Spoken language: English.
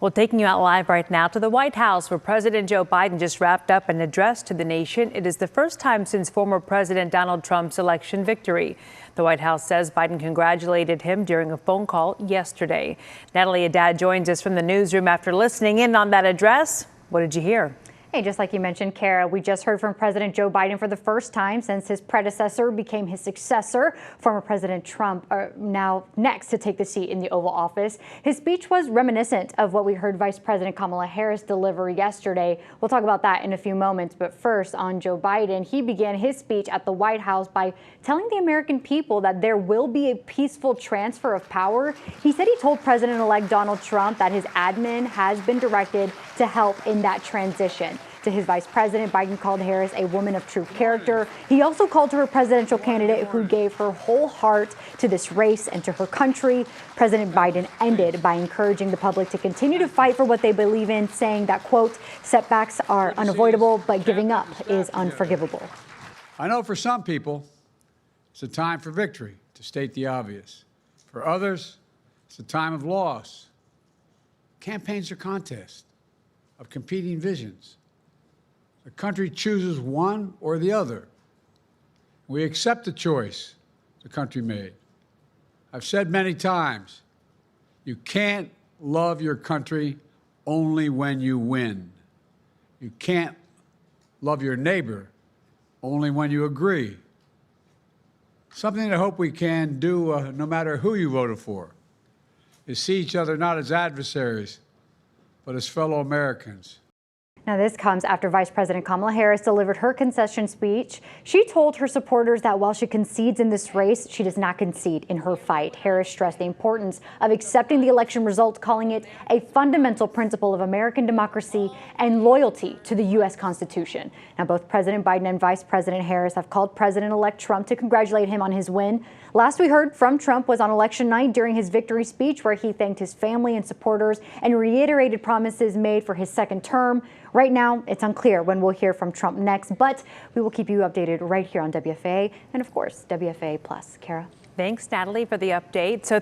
Well, taking you out live right now to the White House, where President Joe Biden just wrapped up an address to the nation. It is the first time since former President Donald Trump's election victory. The White House says Biden congratulated him during a phone call yesterday. Natalie Haddad joins us from the newsroom after listening in on that address. What did you hear? Hey, just like you mentioned, Kara, we just heard from President Joe Biden for the first time since his predecessor became his successor. Former President Trump are now next to take the seat in the Oval Office. His speech was reminiscent of what we heard Vice President Kamala Harris deliver yesterday. We'll talk about that in a few moments. But first, on Joe Biden, he began his speech at the White House by telling the American people that there will be a peaceful transfer of power. He said he told President-elect Donald Trump that his admin has been directed to help in that transition. To his vice president, Biden called Harris a woman of true character. He also called her a presidential candidate who gave her whole heart to this race and to her country. President Biden ended by encouraging the public to continue to fight for what they believe in, saying that, quote, setbacks are unavoidable, but giving up is unforgivable. I know for some people, it's a time for victory, to state the obvious. For others, it's a time of loss. Campaigns are contests of competing visions. The country chooses one or the other. We accept the choice the country made. I've said many times, you can't love your country only when you win. You can't love your neighbor only when you agree. Something that I hope we can do, no matter who you voted for, is see each other not as adversaries, but as fellow Americans. Now, this comes after Vice President Kamala Harris delivered her concession speech. She told her supporters that while she concedes in this race, she does not concede in her fight. Harris stressed the importance of accepting the election results, calling it a fundamental principle of American democracy and loyalty to the U.S. Constitution. Now, both President Biden and Vice President Harris have called President-elect Trump to congratulate him on his win. Last we heard from Trump was on election night during his victory speech, where he thanked his family and supporters and reiterated promises made for his second term. Right now, it's unclear when we'll hear from Trump next, but we will keep you updated right here on WFAA and, of course, WFAA Plus. Kara? Thanks, Natalie, for the update. So